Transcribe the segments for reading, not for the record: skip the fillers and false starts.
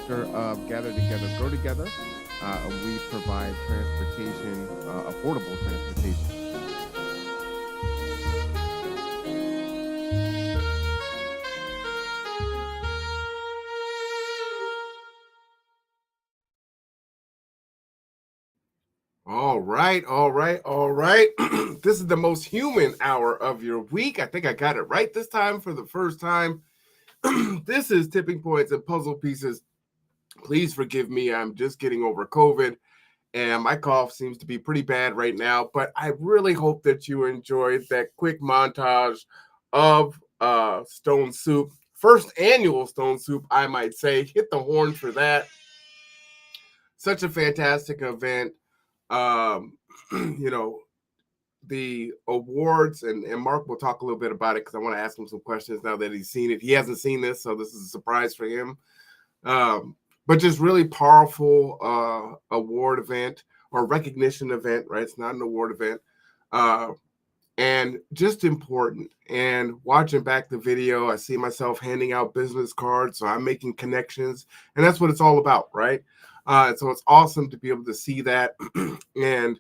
chapter of Gather Together, Grow Together. And we provide transportation, affordable transportation. All right, all right, all right. This is the most human hour of your week. I think I got it right this time for the first time. This is Tipping Points and Puzzle Pieces. Please forgive me. I'm just getting over COVID and my cough seems to be pretty bad right now, but I really hope that you enjoyed that quick montage of Stone Soup. First annual Stone Soup, I might say. Hit the horn for that. Such a fantastic event. Um, you know, the awards, and Mark will talk a little bit about it because I want to ask him some questions now that he's seen it. He hasn't seen this, so this is a surprise for him. But just really powerful award event or recognition event, right? It's not an award event. And just important. And watching back the video, I see myself handing out business cards, so I'm making connections, and that's what it's all about, right? So it's awesome to be able to see that and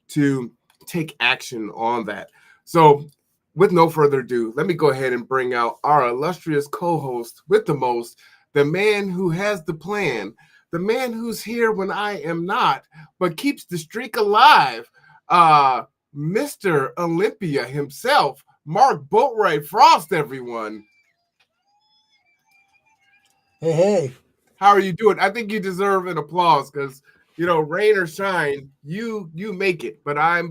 to take action on that. So with no further ado, let me go ahead and bring out our illustrious co-host with the most, the man who has the plan, the man who's here when I am not, but keeps the streak alive, Mr. Olympia himself, Mark Boatwright Frost, everyone. Hey. How are you doing? I think you deserve an applause because, rain or shine, you make it. But I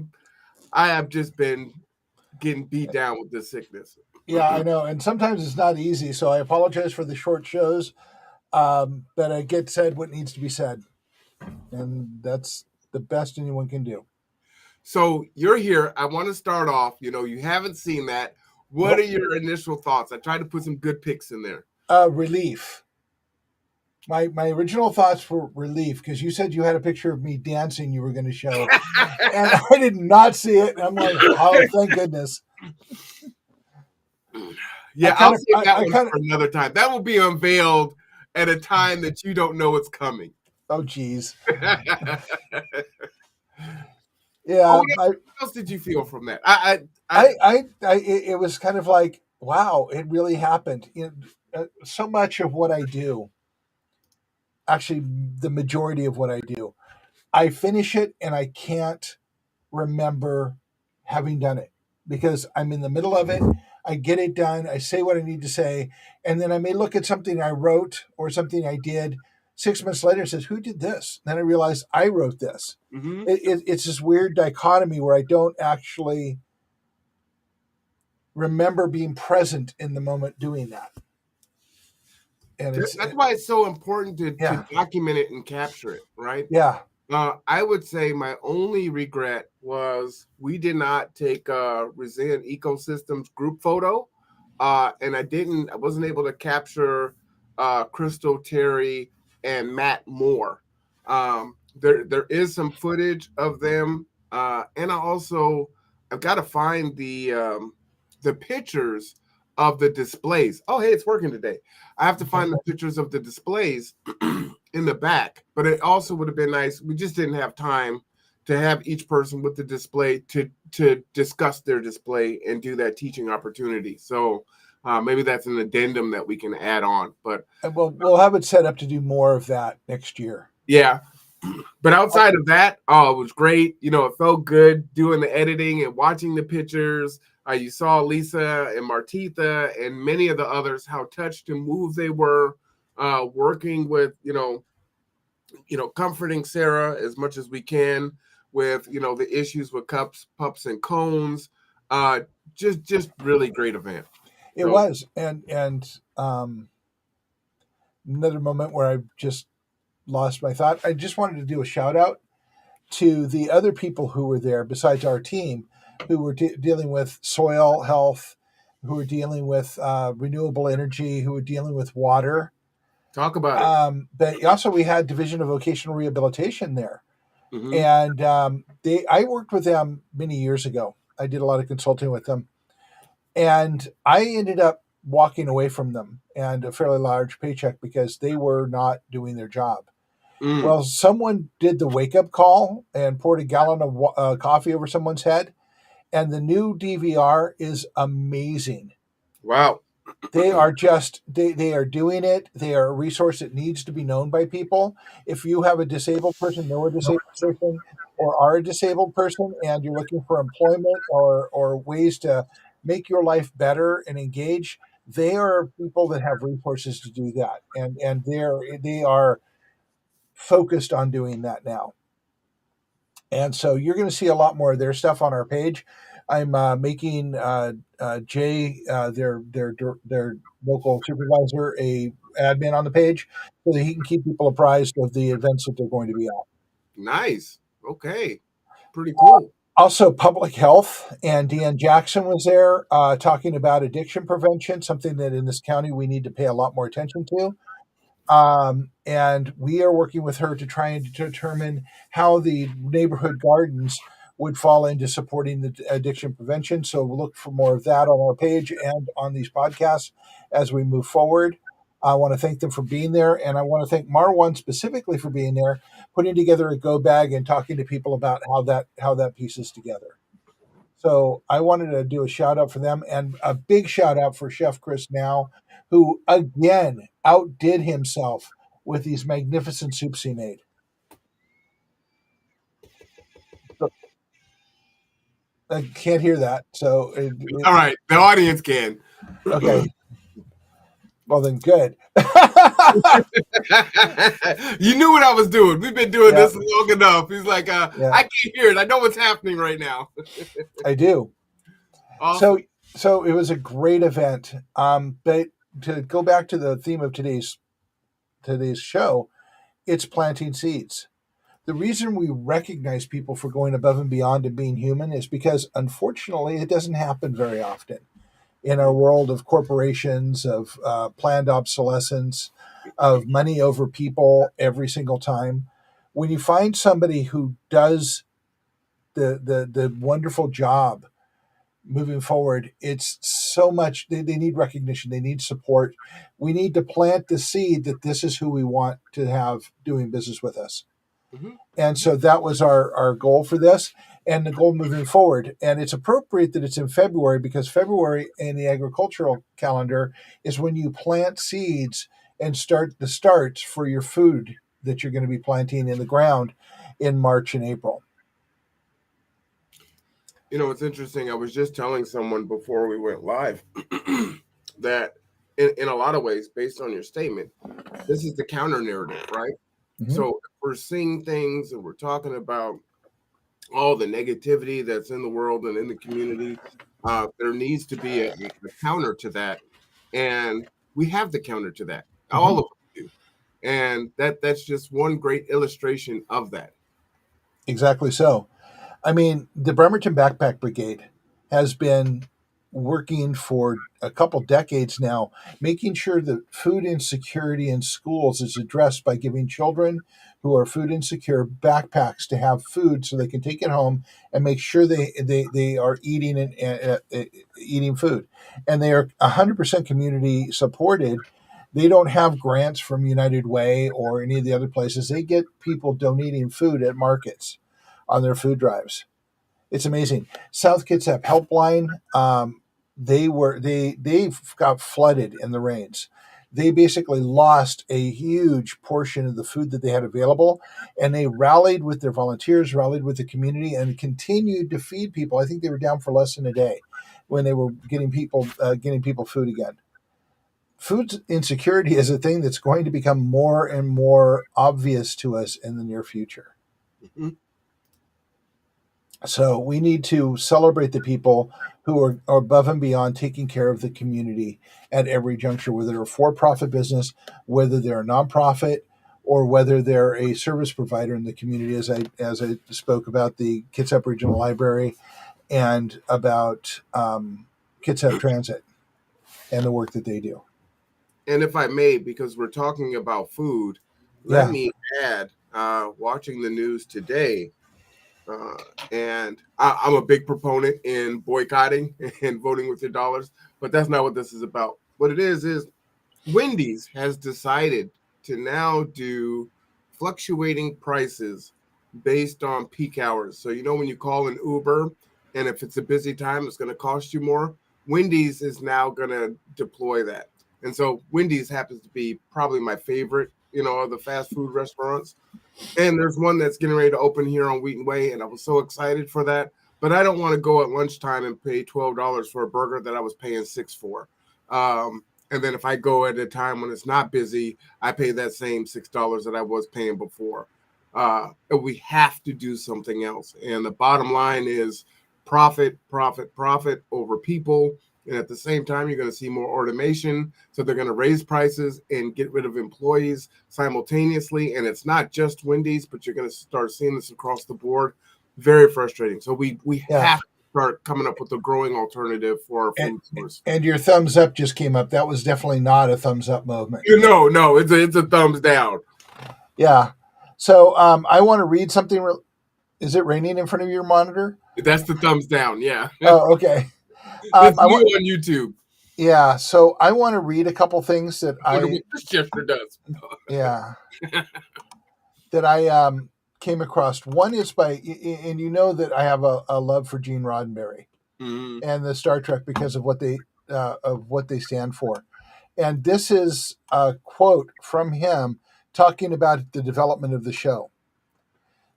have just been getting beat down with this sickness. Yeah, I know. And sometimes it's not easy. So I apologize for the short shows. But I get said what needs to be said. And that's the best anyone can do. So you're here. I want to start off. You haven't seen that. What are your initial thoughts? I tried to put some good picks in there. Relief. My original thoughts were relief because you said you had a picture of me dancing you were going to show. And I did not see it. And I'm like, oh, thank goodness. Yeah, I'll save that one for another time. That will be unveiled at a time that you don't know it's coming. Oh, geez. Yeah. What else did you feel from that? It was kind of like, wow, it really happened. So much of what I do, actually, the majority of what I do, I finish it and I can't remember having done it because I'm in the middle of it. I get it done. I say what I need to say. And then I may look at something I wrote or something I did 6 months later and says, who did this? Then I realize I wrote this. Mm-hmm. It's this weird dichotomy where I don't actually remember being present in the moment doing that. And that's why it's so important to document it and capture it, right? Yeah. I would say my only regret was we did not take Resilient Ecosystems group photo, and I wasn't able to capture Crystal, Terry, and Matt Moore. There is some footage of them, and I've got to find the pictures of the displays. Oh, hey, it's working today. I have to find the pictures of the displays in the back, but it also would have been nice. We just didn't have time to have each person with the display to discuss their display and do that teaching opportunity. So maybe that's an addendum that we can add on. But we'll have it set up to do more of that next year. Yeah. But outside of that, it was great. It felt good doing the editing and watching the pictures. You saw Lisa and Martitha and many of the others, how touched and moved they were, working with, comforting Sarah as much as we can with, the issues with cups, pups, and cones. Just really great event. It was. And another moment where I just lost my thought. I just wanted to do a shout out to the other people who were there besides our team, who were dealing with soil health, who were dealing with renewable energy, who were dealing with water. Talk about it. But also we had Division of Vocational Rehabilitation there. Mm-hmm. And I worked with them many years ago. I did a lot of consulting with them. And I ended up walking away from them and a fairly large paycheck because they were not doing their job. Mm. Well, someone did the wake up call and poured a gallon of coffee over someone's head, and the new DVR is amazing. Wow. They are just they are doing it. They are a resource that needs to be known by people. If you have a disabled person, know a disabled person, or are a disabled person, and you're looking for employment or ways to make your life better and engage, they are people that have resources to do that, and they are focused on doing that now. And so you're going to see a lot more of their stuff on our page. I'm making Jay, their local supervisor, a admin on the page so that he can keep people apprised of the events that they're going to be at. Nice. Okay. Pretty cool. Also, public health, and Deanne Jackson was there talking about addiction prevention, something that in this county we need to pay a lot more attention to. And we are working with her to try and determine how the neighborhood gardens would fall into supporting the addiction prevention. So we'll look for more of that on our page and on these podcasts as we move forward. I want to thank them for being there, and I want to thank Marwan specifically for being there, putting together a go bag and talking to people about how that pieces together. So I wanted to do a shout out for them, and a big shout out for Chef Chris Now, who again outdid himself with these magnificent soups he made. So, I can't hear that. So All right. The audience can. okay. Well then, good. You knew what I was doing. We've been doing Yeah. this long enough. He's like, Yeah. I can't hear it. I know what's happening right now. I do. Awesome. So it was a great event. But to go back to the theme of today's show, it's planting seeds. The reason we recognize people for going above and beyond and being human is because, unfortunately, it doesn't happen very often in our world of corporations, of planned obsolescence, of money over people every single time. When you find somebody who does the wonderful job moving forward, it's so much. They need recognition. They need support. We need to plant the seed that this is who we want to have doing business with us. Mhm. And so that was our goal for this and the goal moving forward. And it's appropriate that it's in February because February in the agricultural calendar is when you plant seeds and start the starts for your food that you're going to be planting in the ground in March and April. You know, it's interesting. I was just telling someone before we went live that in a lot of ways, based on your statement, this is the counter narrative, right? Mhm. So if we're seeing things and we're talking about all the negativity that's in the world and in the community. There needs to be a counter to that. And we have the counter to that. All of us do. And that's just one great illustration of that. Exactly so. I mean, the Bremerton Backpack Brigade has been working for a couple decades now, making sure that food insecurity in schools is addressed by giving children who are food insecure backpacks to have food so they can take it home and make sure they are eating eating food. And they are 100% community supported. They don't have grants from United Way or any of the other places. They get people donating food at markets on their food drives. It's amazing. South Kitsap Helpline, they got flooded in the rains. They basically lost a huge portion of the food that they had available, and they rallied with their volunteers, rallied with the community, and continued to feed people. I think they were down for less than a day when they were getting people food again. Food insecurity is a thing that's going to become more and more obvious to us in the near future. Mhm. So we need to celebrate the people who are above and beyond taking care of the community at every juncture, whether they're a for-profit business, whether they're a nonprofit, or whether they're a service provider in the community. As I spoke about the Kitsap Regional Library and about Kitsap Transit and the work that they do. And if I may, because we're talking about food, let me add, watching the news today, and I'm a big proponent in boycotting and voting with your dollars, but that's not what this is about. what it is Wendy's has decided to now do fluctuating prices based on peak hours. So you know when you call an Uber and if it's a busy time, it's going to cost you more. Wendy's is now going to deploy that. And so Wendy's happens to be probably my favorite, of the fast food restaurants. And there's one that's getting ready to open here on Wheaton Way, and I was so excited for that. But I don't want to go at lunchtime and pay $12 for a burger that I was paying $6 for. And then if I go at a time when it's not busy, I pay that same $6 that I was paying before. And we have to do something else. And the bottom line is profit, profit, profit over people. And at the same time, you're going to see more automation. So they're going to raise prices and get rid of employees simultaneously. And it's not just Wendy's, but you're going to start seeing this across the board. Very frustrating. So we have to start coming up with a growing alternative for our food source. And your thumbs up just came up. That was definitely not a thumbs up movement. No, it's a thumbs down. Yeah. So I want to read something. Is it raining in front of your monitor? That's the thumbs down. Yeah. Oh, okay. It's on YouTube. Yeah. So I want to read a couple things that this shifter does. Yeah. That I came across. One is by, and you know that I have a love for Gene Roddenberry and the Star Trek because of what they stand for. And this is a quote from him talking about the development of the show.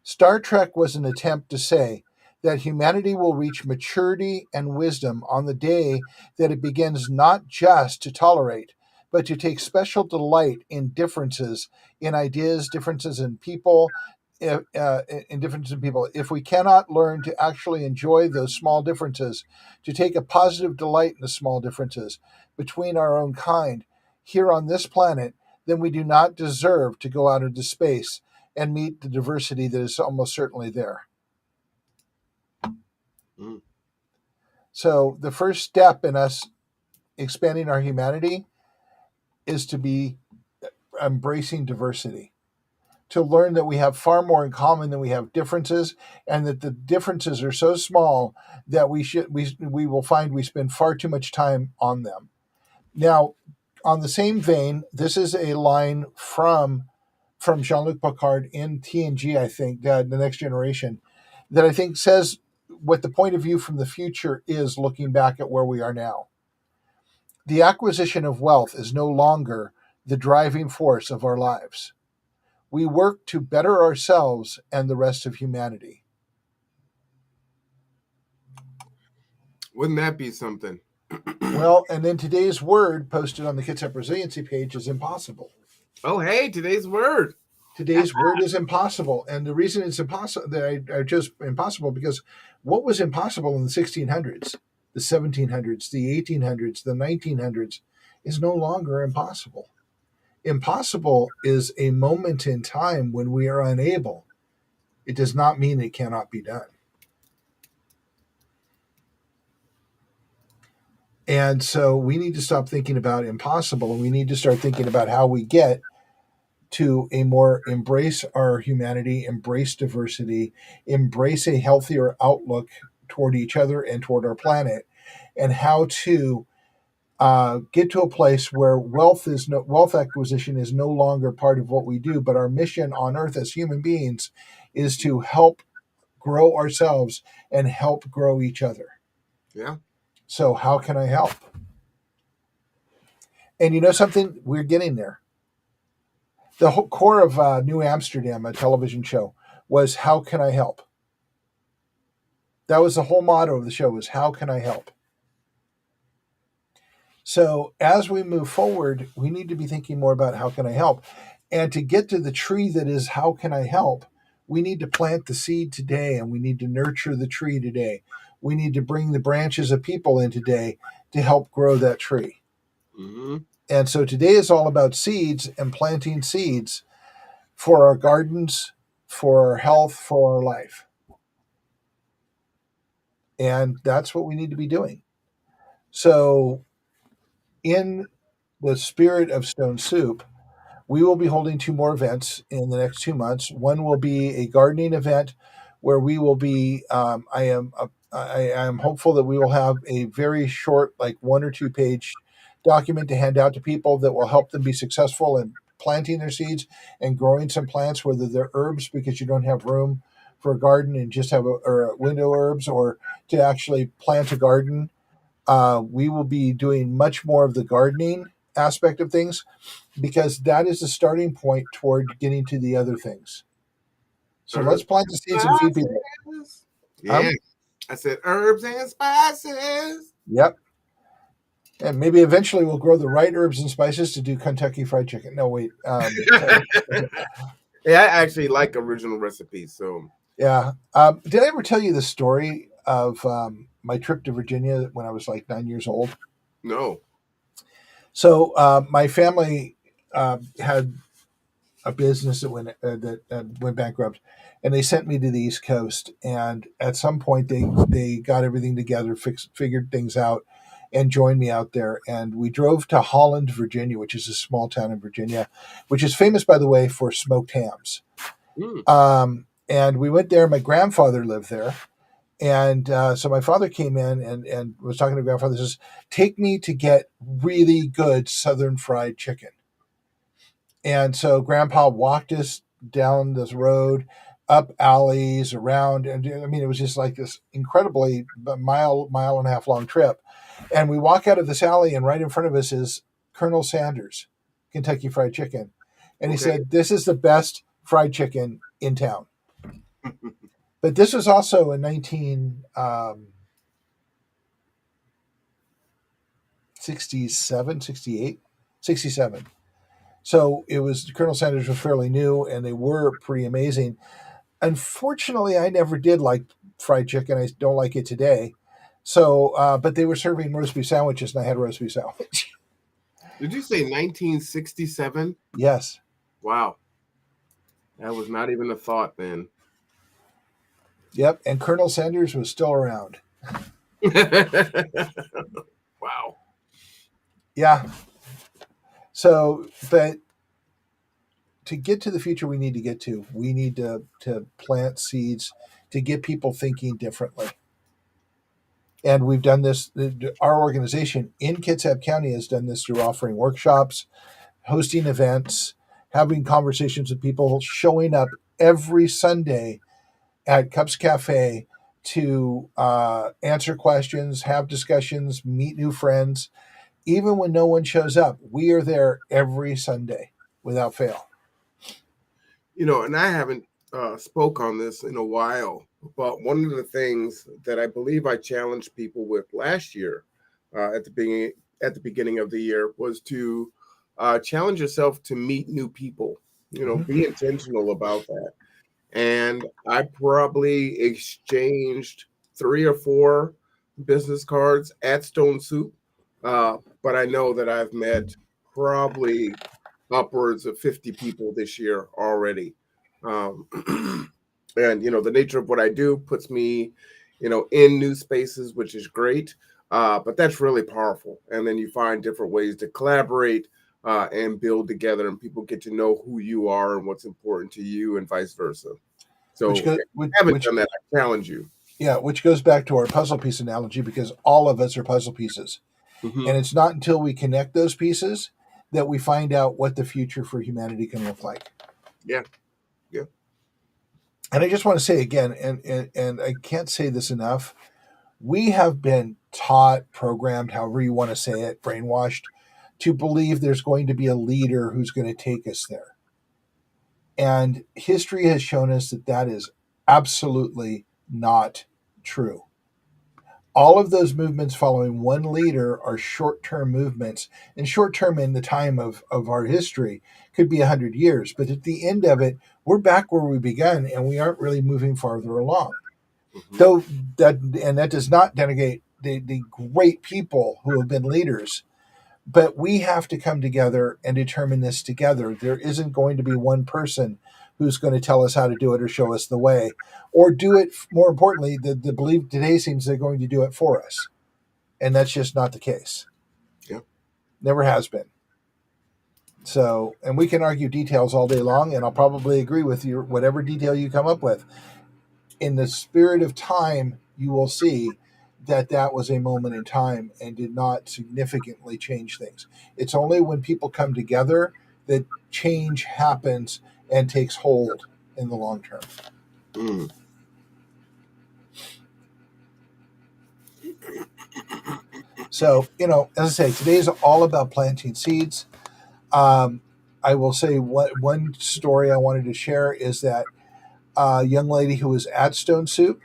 Star Trek was an attempt to say that humanity will reach maturity and wisdom on the day that it begins not just to tolerate, but to take special delight in differences in ideas, differences in people, If we cannot learn to actually enjoy those small differences, to take a positive delight in the small differences between our own kind here on this planet, then we do not deserve to go out into space and meet the diversity that is almost certainly there. So the first step in us expanding our humanity is to be embracing diversity, to learn that we have far more in common than we have differences, and that the differences are so small that we will find we spend far too much time on them. Now, on the same vein, this is a line from Jean-Luc Picard in TNG, I think, The Next Generation, that I think says what the point of view from the future is looking back at where we are now. The acquisition of wealth is no longer the driving force of our lives. We work to better ourselves and the rest of humanity. Wouldn't that be something? Well, and then today's word posted on the Kitsap Resiliency page is impossible. Oh, hey, today's word. Today's word is impossible. And the reason it's impossible, because what was impossible in the 1600s, the 1700s, the 1800s, the 1900s is no longer impossible. Impossible is a moment in time when we are unable. It does not mean it cannot be done. And so we need to stop thinking about impossible, and we need to start thinking about how we get to a more embrace our humanity, embrace diversity, embrace a healthier outlook toward each other and toward our planet, and how to get to a place where wealth acquisition is no longer part of what we do, but our mission on Earth as human beings is to help grow ourselves and help grow each other. Yeah. So how can I help? And you know something? We're getting there. The whole core of New Amsterdam, a television show, was how can I help? That was the whole motto of the show, was how can I help? So as we move forward, we need to be thinking more about how can I help? And to get to the tree that is how can I help, we need to plant the seed today, and we need to nurture the tree today. We need to bring the branches of people in today to help grow that tree. Mm-hmm. And so today is all about seeds and planting seeds for our gardens, for our health, for our life. And that's what we need to be doing. So in the spirit of Stone Soup, we will be holding 2 more events in the next 2 months. One will be a gardening event where we will be, I am hopeful that we will have a very short, like 1 or 2 page document to hand out to people that will help them be successful in planting their seeds and growing some plants, whether they're herbs because you don't have room for a garden and just have or window herbs, or to actually plant a garden. We will be doing much more of the gardening aspect of things because that is the starting point toward getting to the other things. So let's plant the seeds and feed people. Yeah. I said herbs and spices. Yep. And maybe eventually we'll grow the right herbs and spices to do Kentucky Fried Chicken. No, wait. Yeah, I actually like original recipes. So yeah. Did I ever tell you the story of my trip to Virginia when I was like 9 years old? no. So my family had a business that went bankrupt, and they sent me to the East Coast. And at some point, they got everything together, figured things out, and joined me out there. And we drove to Holland, Virginia, which is a small town in Virginia, which is famous, by the way, for smoked hams. And we went there. My grandfather lived there. And so my father came in and was talking to grandfather. Says, "Take me to get really good Southern fried chicken." And so grandpa walked us down this road, up alleys, around, and I mean, it was just like this incredibly mile and a half long trip. And we walk out of this alley, and right in front of us is Colonel Sanders, Kentucky Fried Chicken. And he said, "This is the best fried chicken in town." But this was also in 1967, 68, 67. So it was Colonel Sanders was fairly new, and they were pretty amazing. Unfortunately, I never did like fried chicken. I don't like it today. So, but they were serving roast beef sandwiches, and I had a roast beef sandwich. Did you say 1967? Yes. Wow. That was not even a thought then. Yep. And Colonel Sanders was still around. Wow. Yeah. So, but to get to the future we need to plant seeds to get people thinking differently. And we've done this, our organization in Kitsap County has done this through offering workshops, hosting events, having conversations with people, showing up every Sunday at Cups Cafe to answer questions, have discussions, meet new friends. Even when no one shows up, we are there every Sunday without fail. You know, and I haven't spoke on this in a while, but one of the things that I believe I challenged people with last year at the beginning of the year was to challenge yourself to meet new people. You know, be intentional about that. And I probably exchanged 3 or 4 business cards at Stone Soup, but I know that I've met probably upwards of 50 people this year already. And, you know, the nature of what I do puts me, you know, in new spaces, which is great. But that's really powerful. And then you find different ways to collaborate and build together, and people get to know who you are and what's important to you and vice versa. So if you haven't done that, I challenge you. Yeah, which goes back to our puzzle piece analogy, because all of us are puzzle pieces. And it's not until we connect those pieces that we find out what the future for humanity can look like. Yeah. And I just want to say again, and I can't say this enough, we have been taught, programmed, however you want to say it, brainwashed, to believe there's going to be a leader who's going to take us there. And history has shown us that that is absolutely not true. All of those movements following one leader are short-term movements, and short-term in the time of our history could be 100 years. But at the end of it, we're back where we began, and we aren't really moving farther along. Though that does not denigrate the great people who have been leaders, but we have to come together and determine this together. There isn't going to be one person who's going to tell us how to do it or show us the way, or do it. More importantly, the belief today seems they're going to do it for us, and that's just not the case. Yeah, never has been. So, and we can argue details all day long, and I'll probably agree with you whatever detail you come up with. In the spirit of time, you will see that was a moment in time and did not significantly change things. It's only when people come together that change happens and takes hold in the long term. Mm. So, as I say, today is all about planting seeds. I will say one story I wanted to share is that a young lady who was at Stone Soup,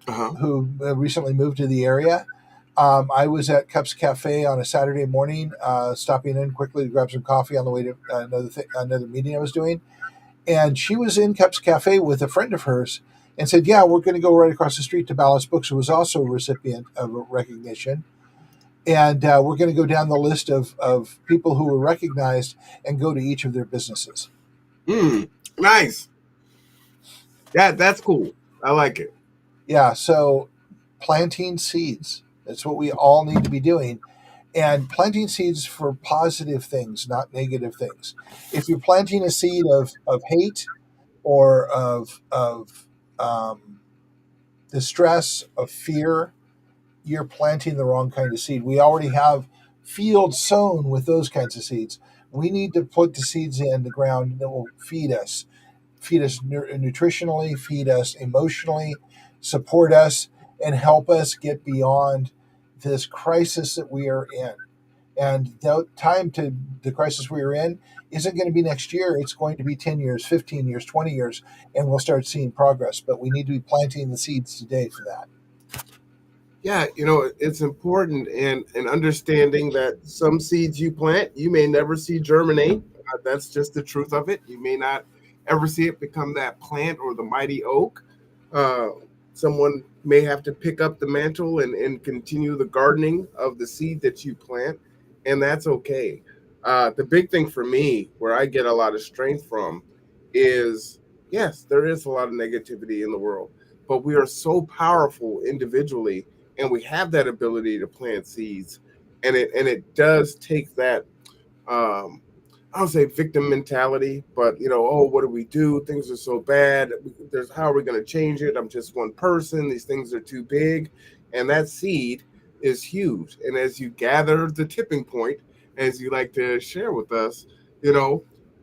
Uh-huh. who recently moved to the area. I was at Cups Cafe on a Saturday morning, stopping in quickly to grab some coffee on the way to another meeting I was doing. And she was in Cups Cafe with a friend of hers and said, "Yeah, we're going to go right across the street to Ballast Books," who was also a recipient of a recognition. And we're going to go down the list of people who were recognized and go to each of their businesses. Nice. That's cool. I like it. Yeah, so planting seeds. That's what we all need to be doing. And planting seeds for positive things, not negative things. If you're planting a seed of hate or of distress, of fear, you're planting the wrong kind of seed. We already have fields sown with those kinds of seeds. We need to put the seeds in the ground that will feed us nutritionally, feed us emotionally, support us, and help us get beyond this crisis that we are in. And the time to the crisis we are in isn't going to be next year. It's going to be 10 years, 15 years, 20 years, and we'll start seeing progress. But we need to be planting the seeds today for that. Yeah, it's important and understanding that some seeds you plant, you may never see germinate. That's just the truth of it. You may not ever see it become that plant or the mighty oak. Someone may have to pick up the mantle and continue the gardening of the seed that you plant, and that's okay. The big thing for me, where I get a lot of strength from, is yes, there is a lot of negativity in the world, but we are so powerful individually, and we have that ability to plant seeds, and it does take that. I don't say victim mentality, but oh, what do we do? Things are so bad. How are we going to change it? I'm just one person. These things are too big, and that seed is huge. And as you gather the tipping point, as you like to share with us,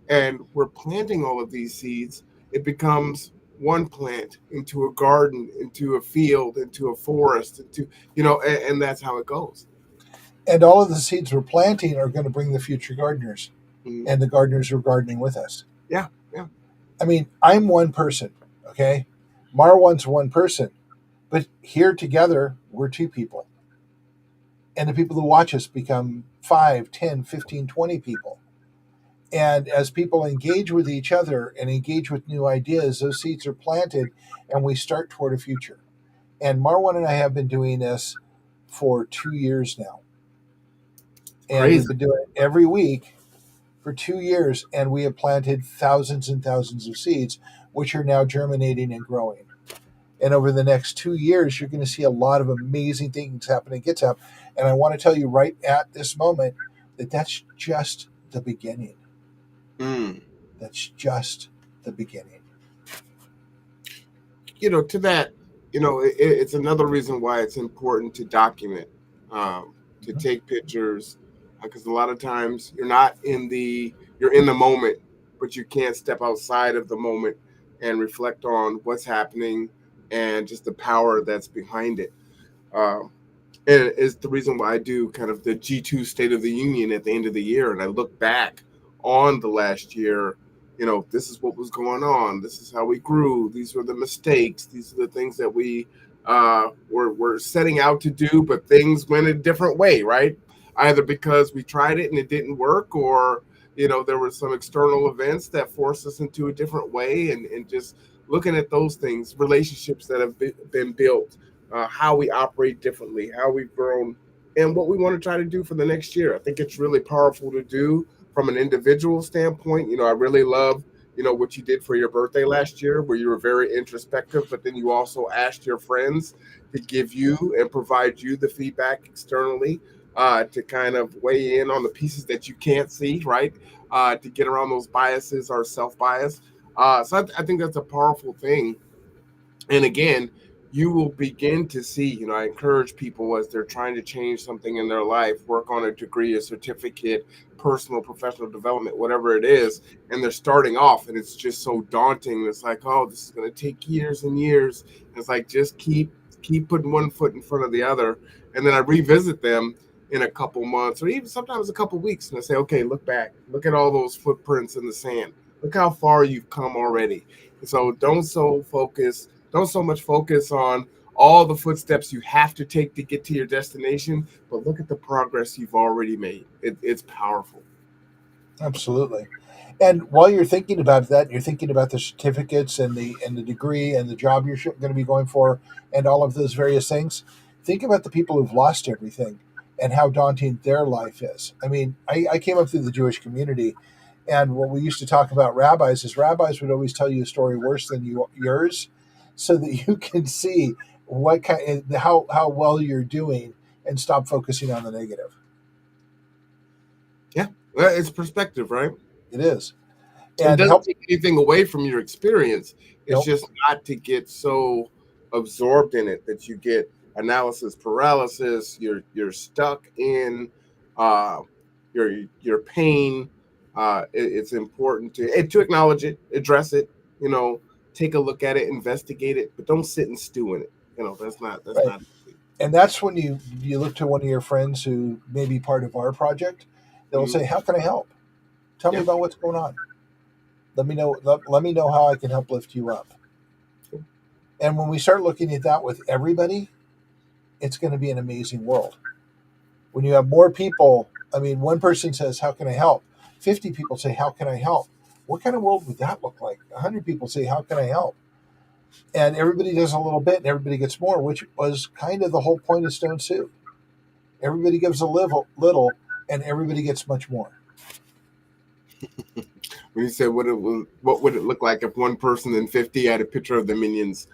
and we're planting all of these seeds, it becomes one plant into a garden, into a field, into a forest, and that's how it goes. And all of the seeds we're planting are going to bring the future gardeners. Mm-hmm. And the gardeners are gardening with us. Yeah. I mean, I'm one person, okay? Marwan's one person, but here together, we're two people. And the people who watch us become 5, 10, 15, 20 people. And as people engage with each other and engage with new ideas, those seeds are planted and we start toward a future. And Marwan and I have been doing this for 2 years now. And Crazy. We've been doing it every week for 2 years, and we have planted thousands and thousands of seeds, which are now germinating and growing. And over the next 2 years, you're going to see a lot of amazing things happen at GitHub. And I want to tell you right at this moment that that's just the beginning. That's just the beginning. To that, it's another reason why it's important to document, to take pictures, because a lot of times you're in the moment, but you can't step outside of the moment and reflect on what's happening and just the power that's behind it. And it's the reason why I do kind of the G2 State of the Union at the end of the year, and I look back on the last year. This is what was going on. This is how we grew. These were the mistakes. These are the things that we were setting out to do, but things went a different way, right? Either because we tried it and it didn't work, or there were some external events that forced us into a different way, and just looking at those things, relationships that have been built, how we operate differently, how we've grown, and what we want to try to do for the next year. I think it's really powerful to do from an individual standpoint. I really love what you did for your birthday last year, where you were very introspective, but then you also asked your friends to give you and provide you the feedback externally, to kind of weigh in on the pieces that you can't see, right? To get around those biases or self-bias. So I think that's a powerful thing. And again, you will begin to see, I encourage people as they're trying to change something in their life, work on a degree, a certificate, personal, professional development, whatever it is, and they're starting off and it's just so daunting. It's like, oh, this is going to take years and years. And it's like, just keep putting one foot in front of the other. And then I revisit them in a couple months or even sometimes a couple weeks and I say, okay, look back, look at all those footprints in the sand. Look how far you've come already. And so don't so much focus on all the footsteps you have to take to get to your destination, but look at the progress you've already made. It's powerful. Absolutely. And while you're thinking about that, you're thinking about the certificates and the degree and the job you're going to be going for, and all of those various things. Think about the people who've lost everything and how daunting their life is. I mean, I came up through the Jewish community, and what we used to talk about rabbis is rabbis would always tell you a story worse than yours, so that you can see what kind, how well you're doing, and stop focusing on the negative. Yeah, well, it's perspective, right? It is, It and doesn't take anything away from your experience. It's Nope. just not to get so absorbed in it that you get analysis paralysis. You're stuck in uh, your pain. It's important to acknowledge it, address it. Take a look at it, investigate it, but don't sit and stew in it. That's Right. not. And that's when you look to one of your friends who may be part of our project. They'll Mhm. say, "How can I help? Tell me Yeah. about what's going on. Let me know. Let me know how I can help lift you up." And when we start looking at that with everybody, it's going to be an amazing world. When you have more people, I mean, one person says, "How can I help?" 50 people say, "How can I help?" What kind of world would that look like? 100 people say, "How can I help?" And everybody does a little bit and everybody gets more, which was kind of the whole point of Stone Soup. Everybody gives a little and everybody gets much more. When you said what would it look like if one person in 50 had a picture of the minions?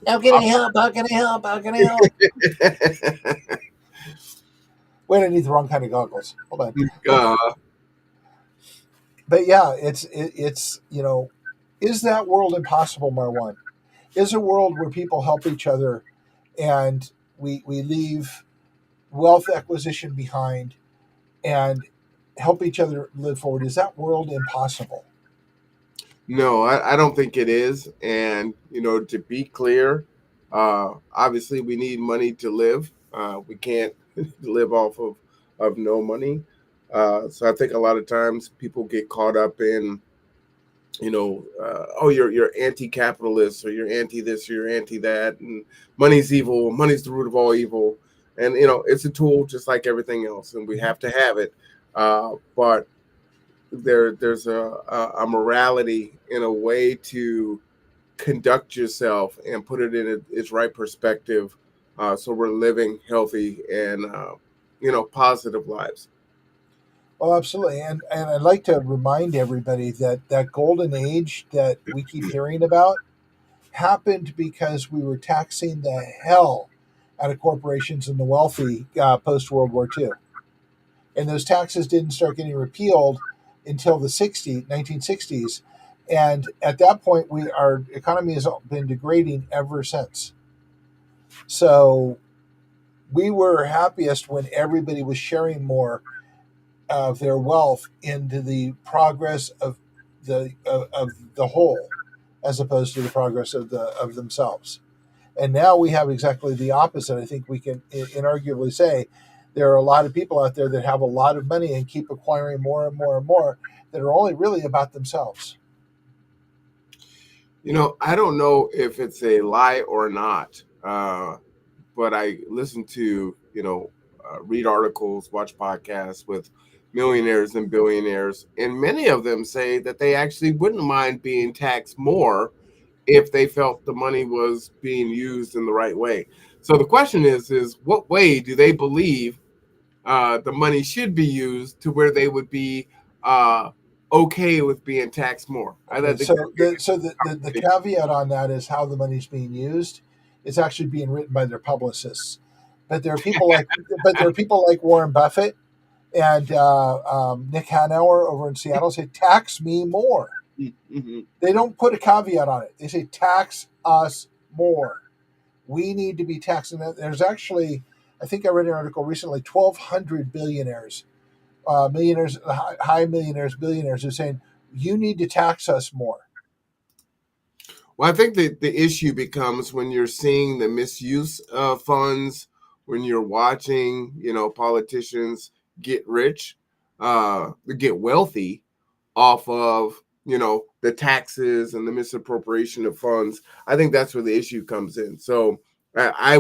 How can I help? How can I help? How can I help? Wait, I need the wrong kind of goggles. Hold on. uh, But yeah, it's is that world impossible, Marwan? Is a world where people help each other and we leave wealth acquisition behind and help each other live forward? Is that world impossible? no, I don't think it is. And to be clear, obviously we need money to live. We can't live off of no money. So I think a lot of times people get caught up in oh, you're anti-capitalist or you're anti this or you're anti that, and money's evil, money's the root of all evil. And it's a tool just like everything else, and we have to have it. But there's a morality in a way to conduct yourself and put it in its right perspective, so we're living healthy and positive lives. Well, absolutely. And I'd like to remind everybody that that golden age that we keep hearing about happened because we were taxing the hell out of corporations and the wealthy post World War II. And those taxes didn't start getting repealed until the 1960s. And at that point, our economy has been degrading ever since. So we were happiest when everybody was sharing more of their wealth into the progress of the whole, as opposed to the progress of themselves. And now we have exactly the opposite. I think we can inarguably say there are a lot of people out there that have a lot of money and keep acquiring more and more and more that are only really about themselves. I don't know if it's a lie or not, but I listen to, read articles, watch podcasts with millionaires and billionaires, and many of them say that they actually wouldn't mind being taxed more if they felt the money was being used in the right way. So the question is what way do they believe the money should be used to where they would be uh, okay with being taxed more? I Okay, think the caveat on that is how the money's being used. It's actually being written by their publicists, but there are people like Warren Buffett and Nick Hanauer over in Seattle say tax me more. Mhm. They don't put a caveat on it. They say tax us more. We need to be taxing that. There's actually, I think I read an article recently, 1,200 billionaires, millionaires, high millionaires, billionaires are saying, you need to tax us more. Well, I think that the issue becomes when you're seeing the misuse of funds, when you're watching, politicians get rich, get wealthy off of, the taxes and the misappropriation of funds. I think that's where the issue comes in. So I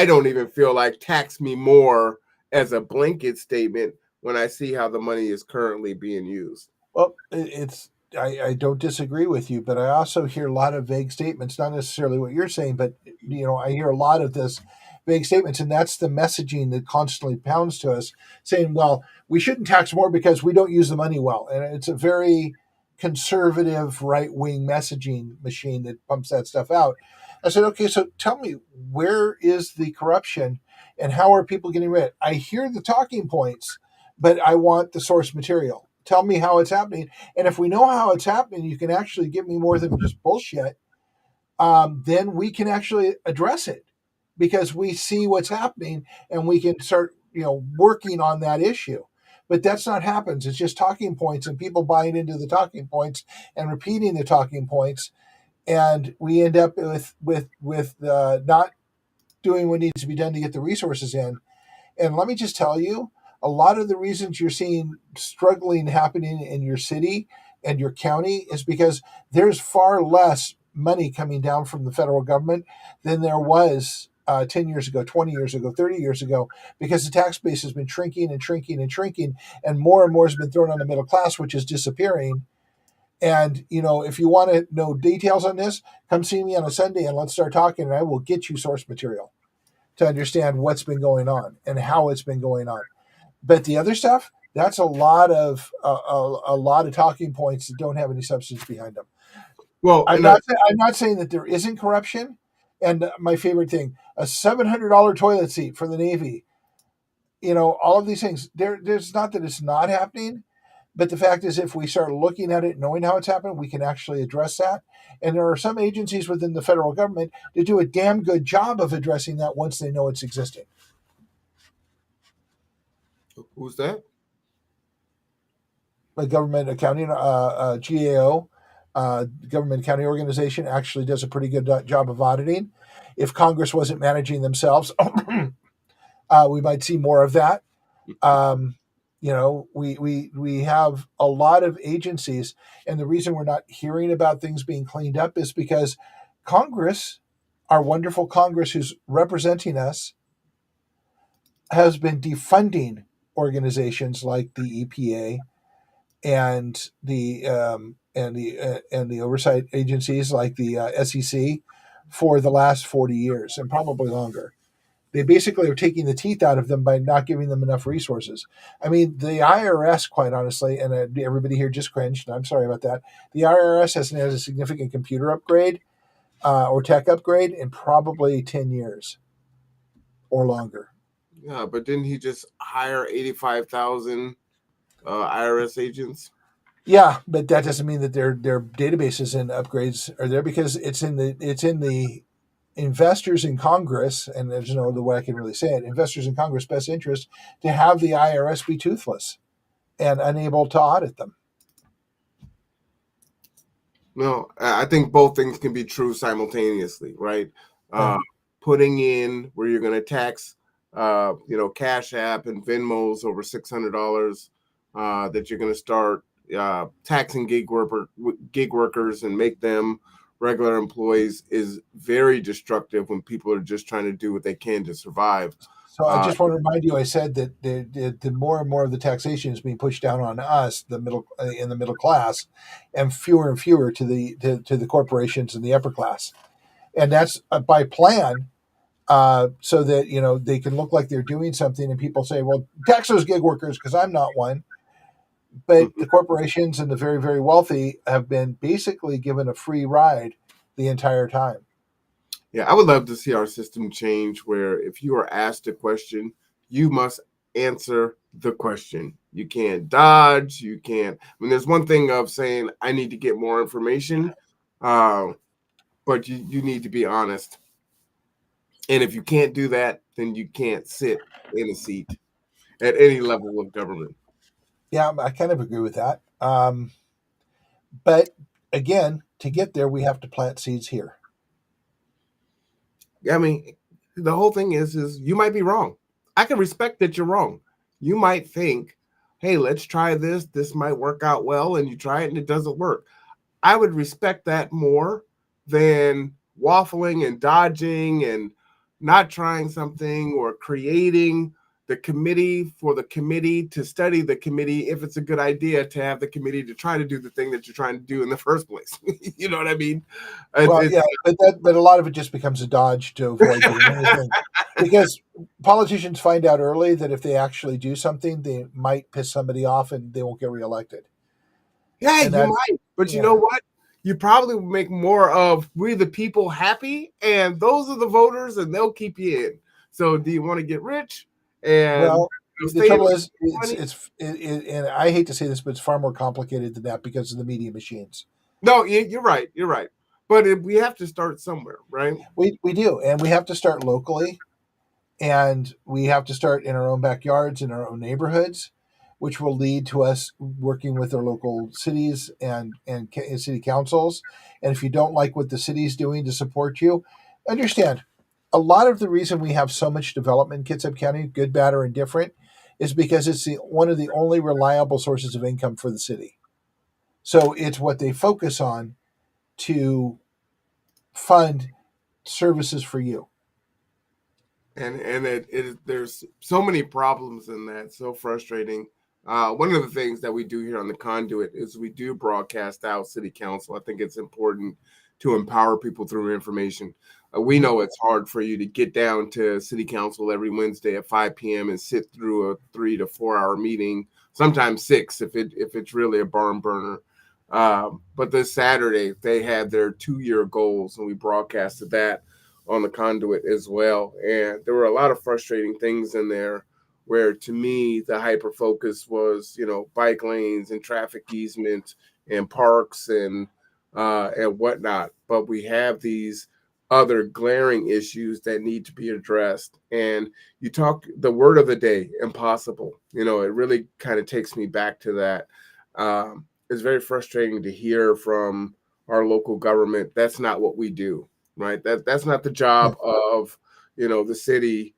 don't even feel like tax me more as a blanket statement when I see how the money is currently being used. Well, I don't disagree with you, but I also hear a lot of vague statements, not necessarily what you're saying, but I hear a lot of this vague statements, and that's the messaging that constantly pounds to us, saying, "Well, we shouldn't tax more because we don't use the money well," and it's a very conservative right wing messaging machine that pumps that stuff out. I said, "Okay, so tell me, where is the corruption, and how are people getting rid? I hear the talking points, but I want the source material. Tell me how it's happening. And if we know how it's happening, you can actually give me more than just bullshit. Then we can actually address it because we see what's happening and we can start, working on that issue. But that's not happens. It's just talking points and people buying into the talking points and repeating the talking points, and we end up with not doing what needs to be done to get the resources in. And let me just tell you, a lot of the reasons you're seeing struggling happening in your city and your county is because there's far less money coming down from the federal government than there was 10 years ago, 20 years ago, 30 years ago, because the tax base has been shrinking and shrinking and shrinking, and more has been thrown on the middle class, which is disappearing. And, if you want to know details on this, come see me on a Sunday and let's start talking, and I will get you source material to understand what's been going on and how it's been going on. But the other stuff, that's a lot of a lot of talking points that don't have any substance behind them. Well, I'm not saying that there isn't corruption. And my favorite thing, a $700 toilet seat for the Navy. All of these things. There's not that it's not happening, but the fact is, if we start looking at it, knowing how it's happening, we can actually address that. And there are some agencies within the federal government that do a damn good job of addressing that once they know it's existing. who's that? A government accounting, GAO, government accounting organization, actually does a pretty good job of auditing. If Congress wasn't managing themselves, we might see more of that. We have a lot of agencies, and the reason we're not hearing about things being cleaned up is because Congress, our wonderful Congress who's representing us, has been defunding organizations like the EPA and the oversight agencies like the SEC for the last 40 years and probably longer. They basically are taking the teeth out of them by not giving them enough resources. I mean, the IRS, quite honestly, and everybody here just cringed, and I'm sorry about that. The IRS hasn't had a significant computer upgrade or tech upgrade in probably 10 years or longer. Yeah, but didn't he just hire 85,000 IRS agents? Yeah, but that doesn't mean that their databases and upgrades are there because it's in the investors in Congress, and there's no other way I can really say it, investors in Congress' best interest to have the IRS be toothless and unable to audit them. No, I think both things can be true simultaneously, right? Putting in where you're going to tax, Cash App and Venmos over $600, that you're going to start taxing gig workers and make them regular employees is very destructive when people are just trying to do what they can to survive. So I just want to remind you, I said that the more and more of the taxation is being pushed down on us, the middle in the middle class, and fewer to the corporations in the upper class, and that's by plan, so that they can look like they're doing something, and people say, "Well, tax those gig workers because I'm not one." But the corporations and the very, very wealthy have been basically given a free ride the entire time. Yeah, I would love to see our system change where if you are asked a question, you must answer the question. You can't dodge. You can't. I mean, there's one thing of saying I need to get more information, but you need to be honest. And if you can't do that, then you can't sit in a seat at any level of government. Yeah, I kind of agree with that. But again, to get there, we have to plant seeds here. I mean, the whole thing is you might be wrong. I can respect that you're wrong. You might think, hey, let's try this. This might work out well, and you try it and it doesn't work. I would respect that more than waffling and dodging and not trying something or creating the committee for the committee to study the committee if it's a good idea to have the committee to try to do the thing that you're trying to do in the first place. You know what I mean? Well, It's yeah, but a lot of it just becomes a dodge to avoid doing anything, because politicians find out early that if they actually do something, they might piss somebody off and they won't get reelected. Yeah, And you that's might, but you yeah. know what? You probably will make more of we the people happy, and those are the voters, and they'll keep you in. So, do you want to get rich and Well, the stay in trouble is, money? and I hate to say this, but it's far more complicated than that because of the media machines. No, you're right. You're right. But we have to start somewhere, right? We do, and we have to start locally, and we have to start in our own backyards, in our own neighborhoods, which will lead to us working with our local cities and city councils. And if you don't like what the city's doing to support you, understand a lot of the reason we have so much development in Kitsap County, good, bad, or indifferent, is because it's one of the only reliable sources of income for the city. So it's what they focus on to fund services for you. And there's so many problems in that, so frustrating. One of the things that we do here on the Conduit is we do broadcast out city council. I think it's important to empower people through information. We know it's hard for you to get down to city council every Wednesday at 5 p.m. and sit through a 3 to 4 hour meeting, sometimes 6 if it's really a barn burner. But this Saturday they had their 2-year goals, and we broadcasted that on the Conduit as well. And there were a lot of frustrating things in there where, to me, the hyper focus was, bike lanes and traffic easements and parks and whatnot. But we have these other glaring issues that need to be addressed. And you talk the word of the day, impossible. It really kind of takes me back to that. It's very frustrating to hear from our local government. That's not what we do, right? That's not the job of the city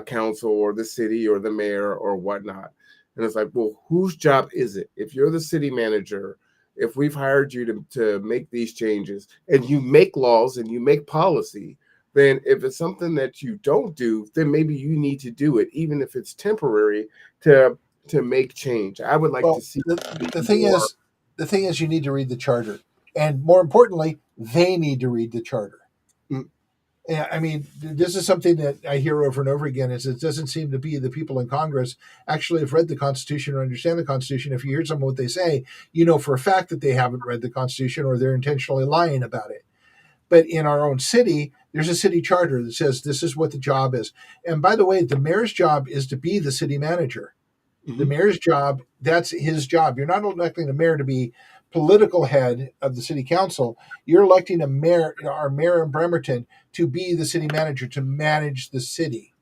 council or the city or the mayor or whatnot. And it's like, well, whose job is it? If you're the city manager, if we've hired you to make these changes and you make laws and you make policy, then if it's something that you don't do, then maybe you need to do it, even if it's temporary, to make change. I would like to Well, see the thing more. is, you need to read the charter, and more importantly, they need to read the charter. Mm. Yeah, I mean, this is something that I hear over and over again. Is it doesn't seem to be the people in Congress actually have read the Constitution or understand the Constitution. If you hear some of what they say, you know for a fact that they haven't read the Constitution or they're intentionally lying about it. But in our own city, there's a city charter that says this is what the job is. And by the way, the mayor's job is to be the city manager. The mayor's job, that's his job. You're not electing a mayor to be political head of the city council. You're electing a mayor, our mayor in Bremerton, to be the city manager, to manage the city.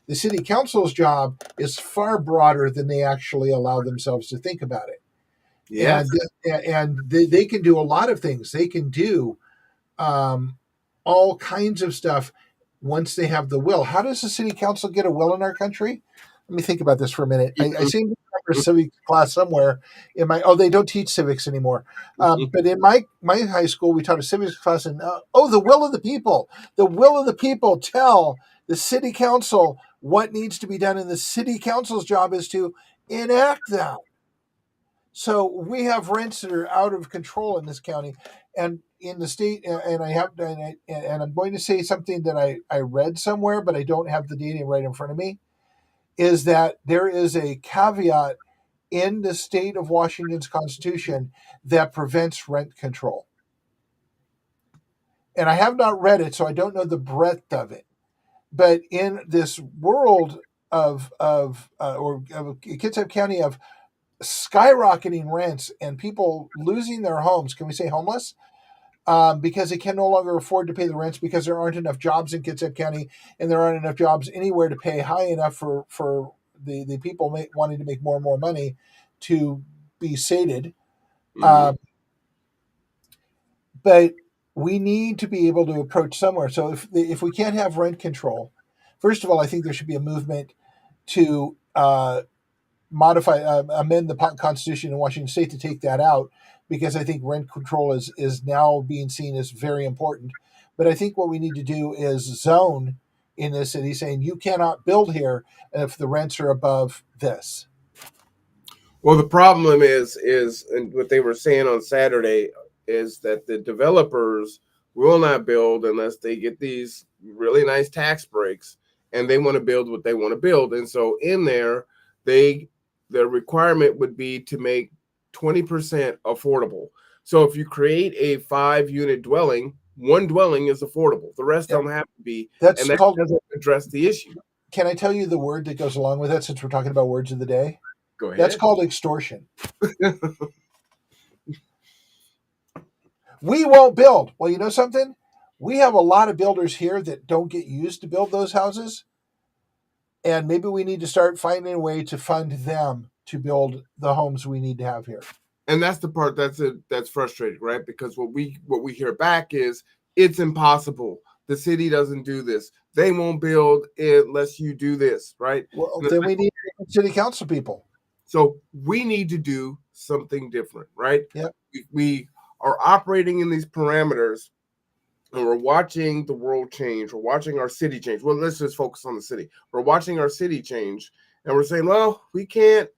The city council's job is far broader than they actually allow themselves to think about it. Yes. And they can do a lot of things. They can do all kinds of stuff once they have the will. How does the city council get a will in our country? Let me think about this for a minute. I seem to remember a civics class somewhere in my. Oh, they don't teach civics anymore. But in my high school, we taught a civics class, and the will of the people. The will of the people tell the city council what needs to be done, and the city council's job is to enact that. So we have rents that are out of control in this county, and in the state. And I'm going to say something that I read somewhere, but I don't have the data right in front of me. Is that there is a caveat in the state of Washington's Constitution that prevents rent control. And I have not read it, so I don't know the breadth of it. But in this world of Kitsap County of skyrocketing rents and people losing their homes. Can we say homeless? Because they can no longer afford to pay the rents because there aren't enough jobs in Kitsap County, and there aren't enough jobs anywhere to pay high enough for the people wanting to make more and more money to be sated. Mhm. But we need to be able to approach somewhere. So if we can't have rent control, first of all, I think there should be a movement to amend the Constitution in Washington State to take that out, because I think rent control is now being seen as very important. But I think what we need to do is zone in this city, saying you cannot build here if the rents are above this. Well, the problem is and what they were saying on Saturday is that the developers will not build unless they get these really nice tax breaks, and they want to build what they want to build. And so in there, the requirement would be to make 20% affordable. So if you create a 5-unit dwelling, one dwelling is affordable. The rest don't have to be, That's and that called. doesn't address the issue. Can I tell you the word that goes along with that, since we're talking about words of the day? Go ahead. That's called extortion. We won't build. Well, you know something? We have a lot of builders here that don't get used to build those houses. And maybe we need to start finding a way to fund them to build the homes we need to have here. And that's the part that's frustrating, right? Because what we hear back is it's impossible. The city doesn't do this. They won't build unless you do this, right? Well, then we need city council people. So we need to do something different, right? Yep. We are operating in these parameters, and we're watching the world change. We're watching our city change. Well, let's just focus on the city. We're watching our city change, and we're saying, well, we can't.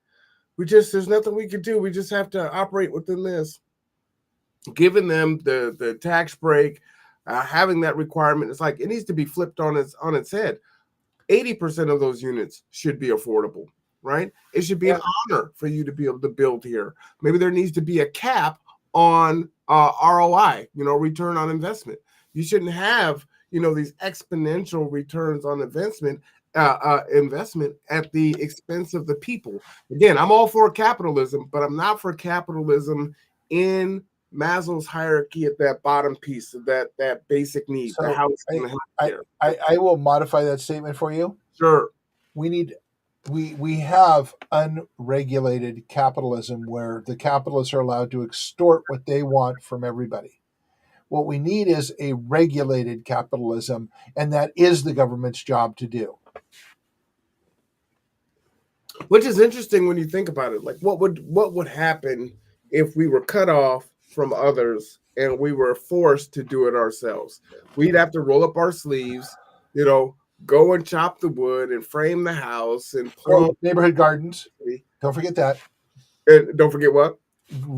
There's nothing we can do. We just have to operate within this. Giving them the tax break, having that requirement, it's like it needs to be flipped on its head. 80% of those units should be affordable, right? It should be an honor for you to be able to build here. Maybe there needs to be a cap on ROI, return on investment. You shouldn't have, these exponential returns on investment at the expense of the people. Again, I'm all for capitalism, but I'm not for capitalism in Maslow's hierarchy at that bottom piece of that basic need. So the house I will modify that statement for you. Sure. We have unregulated capitalism where the capitalists are allowed to extort what they want from everybody. What we need is a regulated capitalism, and that is the government's job to do. Which is interesting when you think about it. Like, what would happen if we were cut off from others and we were forced to do it ourselves? We'd have to roll up our sleeves, go and chop the wood and frame the house and grow neighborhood gardens. Don't forget that. And don't forget what?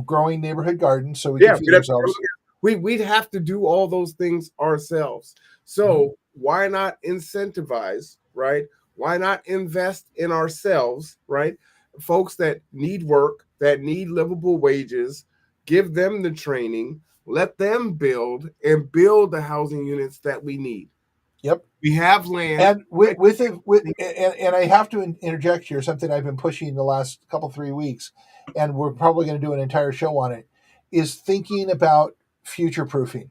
Growing neighborhood gardens so we can feed ourselves. We'd have to do all those things ourselves. So why not incentivize, right? Why not invest in ourselves, right? Folks that need work, that need livable wages, give them the training, let them build the housing units that we need. Yep. We have land. And and I have to interject here something I've been pushing the last 3 weeks, and we're probably going to do an entire show on it, is thinking about future proofing.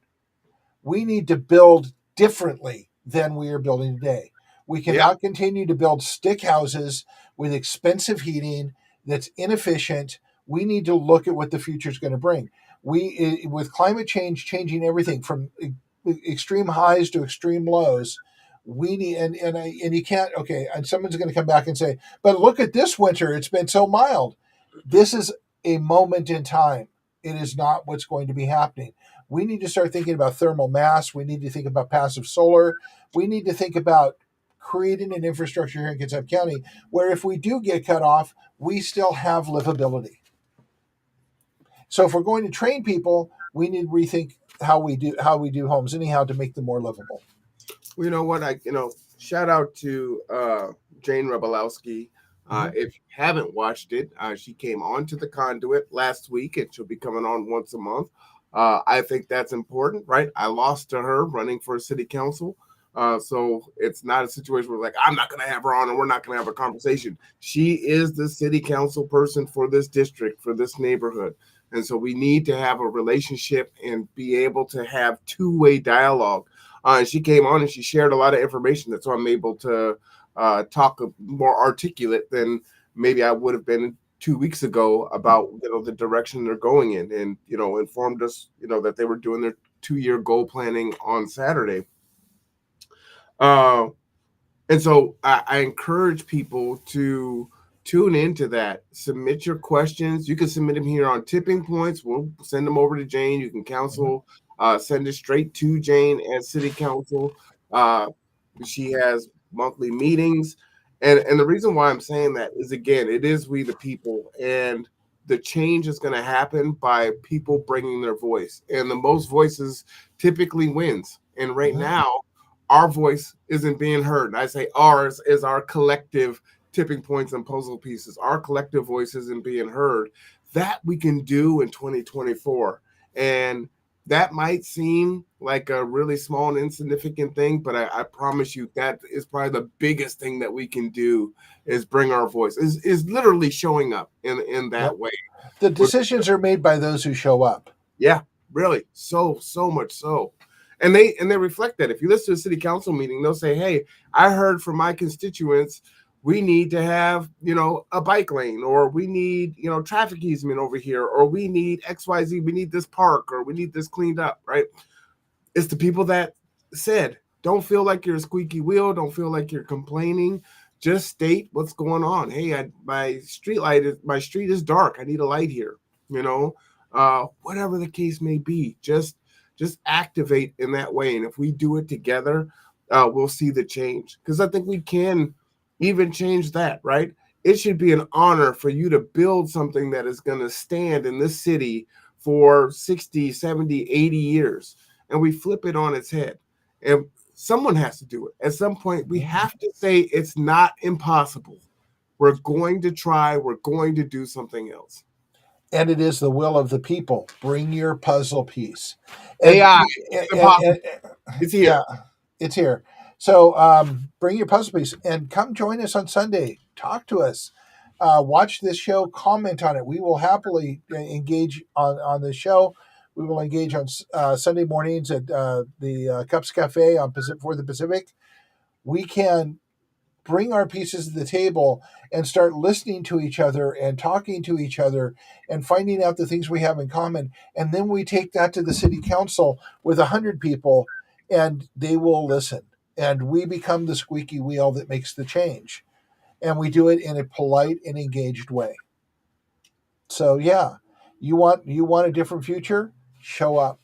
We need to build differently than we are building today. We cannot continue to build stick houses with expensive heating that's inefficient. We need to look at what the future is going to bring. With climate change changing everything from extreme highs to extreme lows, we need and you can't. Okay, and someone's going to come back and say, "But look at this winter; it's been so mild." This is a moment in time. It is not what's going to be happening. We need to start thinking about thermal mass. We need to think about passive solar. We need to think about creating an infrastructure here in Kitsap County where if we do get cut off, we still have livability. So if we're going to train people, we need to rethink how we do homes anyhow to make them more livable. Well, you know what? Shout out to Jane Rebelowski. If you haven't watched it, she came on to The Conduit last week, and she'll be coming on once a month. I think that's important, right? I lost to her running for city council, So it's not a situation where like I'm not going to have her on and we're not going to have a conversation. She is the city council person for this district, for this neighborhood. And so we need to have a relationship and be able to have two-way dialogue. And she came on and she shared a lot of information. That's why I'm able to talk more articulate than maybe I would have been 2 weeks ago about the direction they're going in, and informed us that they were doing their 2-year goal planning on Saturday. And so I encourage people to tune into that. Submit your questions. You can submit them here on Tipping Points. We'll send them over to Jane. You can counsel, send it straight to Jane at City Council. She has monthly meetings. And the reason why I'm saying that is, again, it is we the people. And the change is going to happen by people bringing their voice. And the most voices typically wins. And right now, our voice isn't being heard. And I say ours is our collective tipping points and puzzle pieces. Our collective voice isn't being heard. That we can do in 2024. And that might seem like a really small and insignificant thing, but I promise you that is probably the biggest thing that we can do is bring our voice, is literally showing up in that way. The decisions are made by those who show up. Yeah, really. So much so. And they reflect that. If you listen to a city council meeting, they'll say, hey, I heard from my constituents, we need to have, a bike lane, or we need, traffic easement over here, or we need XYZ, we need this park, or we need this cleaned up, right? It's the people that said, don't feel like you're a squeaky wheel. Don't feel like you're complaining. Just state what's going on. Hey, my street is dark. I need a light here, whatever the case may be. Just activate in that way. And if we do it together, we'll see the change. Because I think we can even change that, right? It should be an honor for you to build something that is going to stand in this city for 60, 70, 80 years. And we flip it on its head. And someone has to do it. At some point, we have to say it's not impossible. We're going to try. We're going to do something else. And it is the will of the people. Bring your puzzle piece. AI, it's here. Yeah, it's here. So bring your puzzle piece and come join us on Sunday. Talk to us. Watch this show. Comment on it. We will happily engage on the show. We will engage on Sunday mornings at the Cups Cafe for the Pacific. We can bring our pieces to the table and start listening to each other and talking to each other and finding out the things we have in common. And then we take that to the city council with 100 people and they will listen. And we become the squeaky wheel that makes the change. And we do it in a polite and engaged way. So yeah, you want a different future? Show up.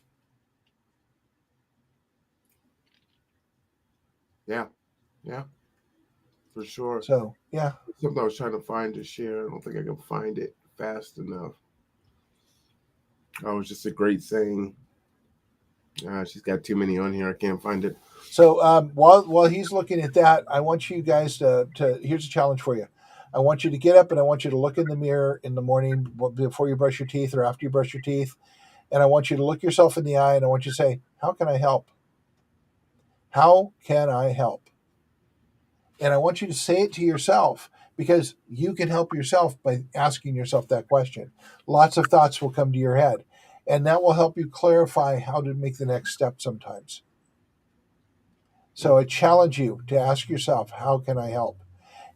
Yeah. For sure. So yeah. Something I was trying to find to share. I don't think I can find it fast enough. Oh, it's just a great saying. She's got too many on here. I can't find it. So while he's looking at that, I want you guys to here's a challenge for you. I want you to get up and I want you to look in the mirror in the morning before you brush your teeth or after you brush your teeth. And I want you to look yourself in the eye and I want you to say, how can I help? How can I help? And I want you to say it to yourself because you can help yourself by asking yourself that question. Lots of thoughts will come to your head and that will help you clarify how to make the next step sometimes. So I challenge you to ask yourself, how can I help?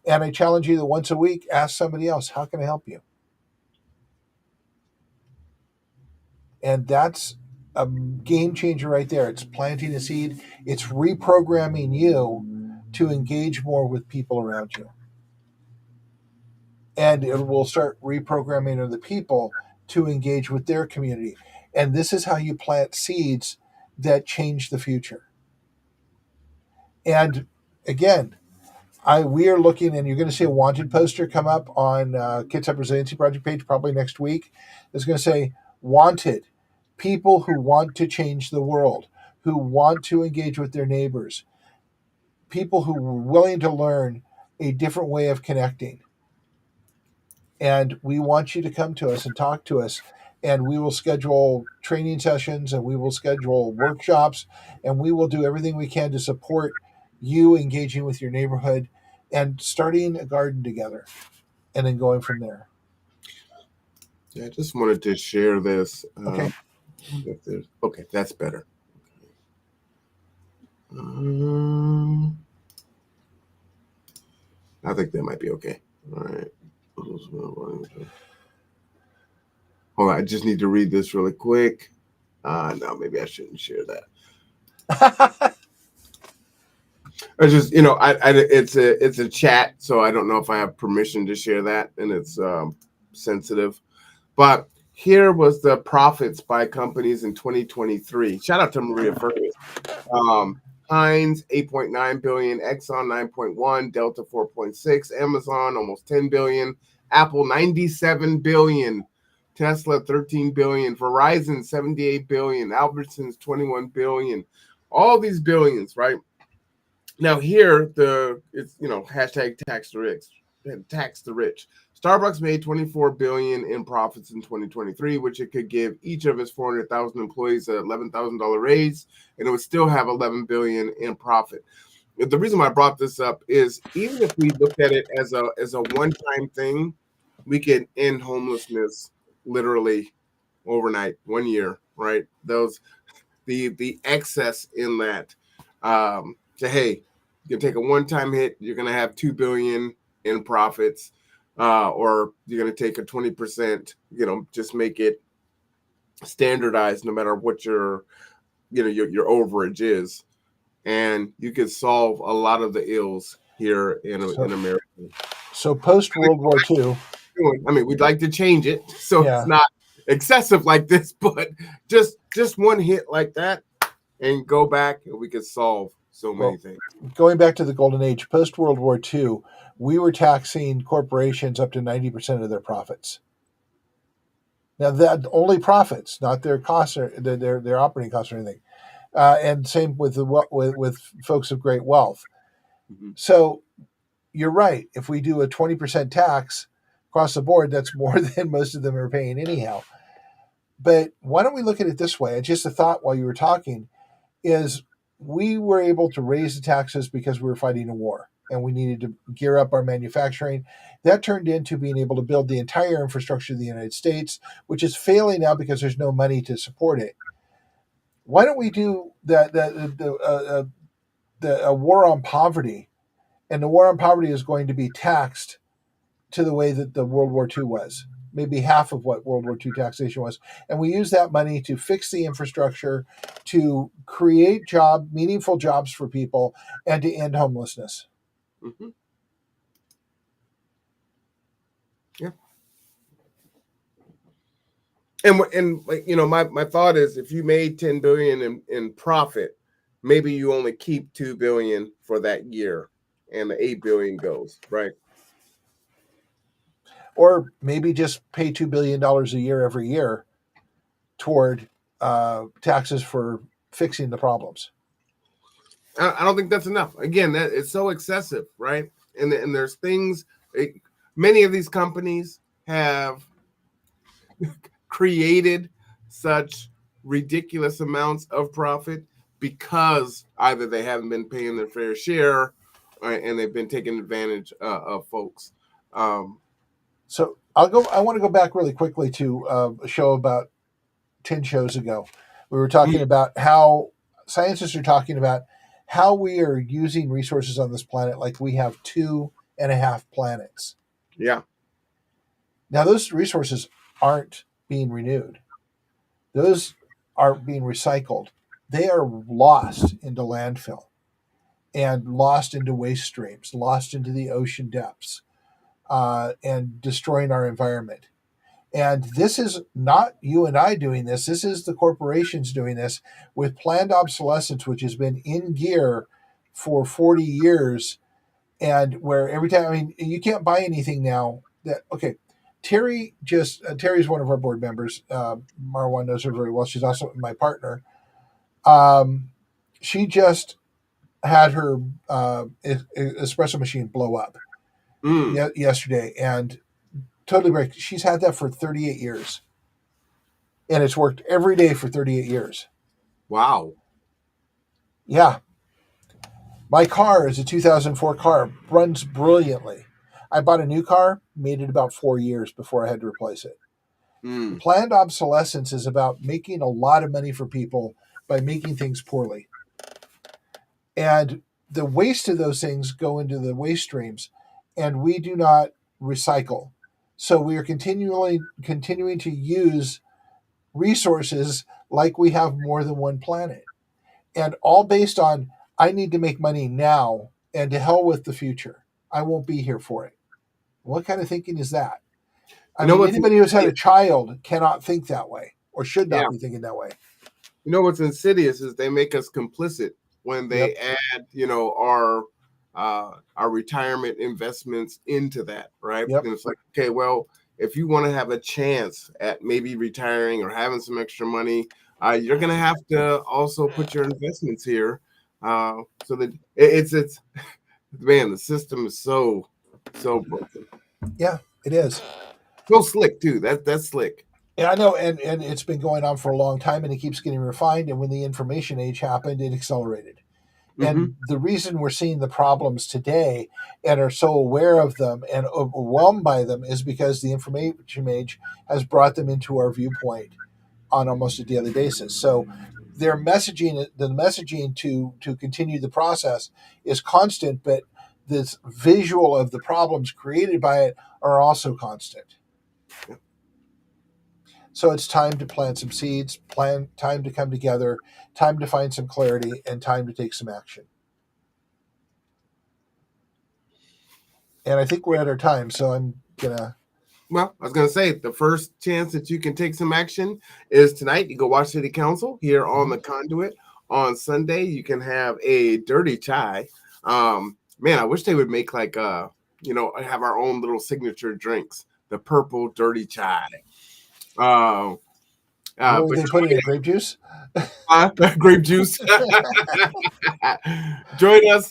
And I challenge you that once a week, ask somebody else, how can I help you? And that's a game changer right there. It's planting a seed. It's reprogramming you to engage more with people around you. And it will start reprogramming other people to engage with their community. And this is how you plant seeds that change the future. And again, we are looking, and you're going to see a wanted poster come up on Kitsap Resiliency Project page probably next week. It's going to say, wanted, people who want to change the world, who want to engage with their neighbors, people who are willing to learn a different way of connecting. And we want you to come to us and talk to us. And we will schedule training sessions and we will schedule workshops and we will do everything we can to support you engaging with your neighborhood and starting a garden together and then going from there. Yeah, I just wanted to share this. Okay. Okay, that's better. I think that might be okay. All right. Hold on, I just need to read this really quick. No, maybe I shouldn't share that. I just, it's a chat, so I don't know if I have permission to share that, and it's sensitive. But here was the profits by companies in 2023. Shout out to Maria Fergus. Heinz 8.9 billion, Exxon 9.1, Delta 4.6, Amazon almost 10 billion, Apple 97 billion, Tesla 13 billion, Verizon 78 billion, Albertsons 21 billion. All these billions, right? Now here it's hashtag tax the rich. Starbucks made 24 billion in profits in 2023, which it could give each of its 400,000 employees a $11,000 raise, and it would still have 11 billion in profit. The reason why I brought this up is even if we looked at it as a one-time thing, we could end homelessness literally overnight, 1 year, right? The excess in that. Say, hey, you can take a one-time hit, you're going to have 2 billion in profits, or you're going to take a 20%, just make it standardized no matter what your overage is. And you could solve a lot of the ills here in America. So post World War II. I mean, we'd like to change it so Yeah. it's not excessive like this, but just one hit like that and go back and we could solve so many things. Going back to the golden age, post World War II, we were taxing corporations up to 90% of their profits. Now that only profits, not their costs or their operating costs or anything. And same with with folks of great wealth. Mm-hmm. So you're right. If we do a 20% tax across the board, that's more than most of them are paying anyhow. But why don't we look at it this way? Just a thought while you were talking is we were able to raise the taxes because we were fighting a war and we needed to gear up our manufacturing. That turned into being able to build the entire infrastructure of the United States, which is failing now because there's no money to support it. Why don't we do a war on poverty? And the war on poverty is going to be taxed to the way that the World War II was, maybe half of what World War II taxation was. And we use that money to fix the infrastructure, to create meaningful jobs for people, and to end homelessness. Mm-hmm. Yeah. And my thought is if you made 10 billion in profit, maybe you only keep 2 billion for that year and the 8 billion goes, right? Or maybe just pay $2 billion a year every year toward taxes for fixing the problems. I don't think that's enough. Again, that it's so excessive, right? And there's things. Many of these companies have created such ridiculous amounts of profit because either they haven't been paying their fair share, and they've been taking advantage of folks. So I want to go back really quickly to a show about 10 shows ago. We were talking about how scientists are talking about how we are using resources on this planet like we have 2.5 planets. Yeah. Now those resources aren't being renewed. Those are being recycled. They are lost into landfill and lost into waste streams, lost into the ocean depths, and destroying our environment. And this is not you and I doing this. This is the corporations doing this with planned obsolescence, which has been in gear for 40 years. And where every time, you can't buy anything now Terry's one of our board members. Marwan knows her very well. She's also my partner. She just had her espresso machine blow up yesterday, and totally break. She's had that for 38 years, and it's worked every day for 38 years. Wow. Yeah. My car is a 2004 car, runs brilliantly. I bought a new car, made it about 4 years before I had to replace it. Mm. Planned obsolescence is about making a lot of money for people by making things poorly. And the waste of those things go into the waste streams, and we do not recycle. So we are continuing to use resources like we have more than one planet, and all based on I need to make money now, and to hell with the future. I won't be here for it. What kind of thinking is that? I You know mean, what's anybody who's had a insidious? child cannot think that way, or should Yeah. not be thinking that way. You know what's insidious is they make us complicit when they add, our retirement investments into that, right? Yep. And it's like, okay, well, if you want to have a chance at maybe retiring or having some extra money, you're gonna have to also put your investments here. So that it's man, the system is so broken. Yeah, it is. So slick too. That's slick. Yeah, I know, and it's been going on for a long time, and it keeps getting refined. And when the information age happened, it accelerated. Mhm. And the reason we're seeing the problems today and are so aware of them and overwhelmed by them is because the information age has brought them into our viewpoint on almost a daily basis. So their messaging, the messaging to continue the process is constant, but this visual of the problems created by it are also constant. So it's time to plant some seeds, time to come together, time to find some clarity, and time to take some action. And I think we're at our time, so I'm gonna. Well, I was going to say the first chance that you can take some action is tonight. You go watch City Council here on the Conduit. On Sunday, you can have a dirty chai. Man, I wish they would make like have our own little signature drinks. The purple dirty chai. What But would they put in grape juice? grape juice. Join us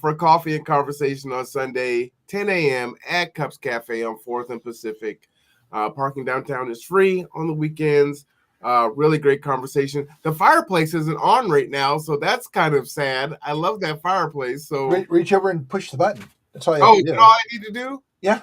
for coffee and conversation on Sunday, 10 a.m. at Cups Cafe on 4th and Pacific. Parking downtown is free on the weekends. Really great conversation. The fireplace isn't on right now, so that's kind of sad. I love that fireplace. So Reach over and push the button. That's all you have to do. you know all I need to do? Yeah.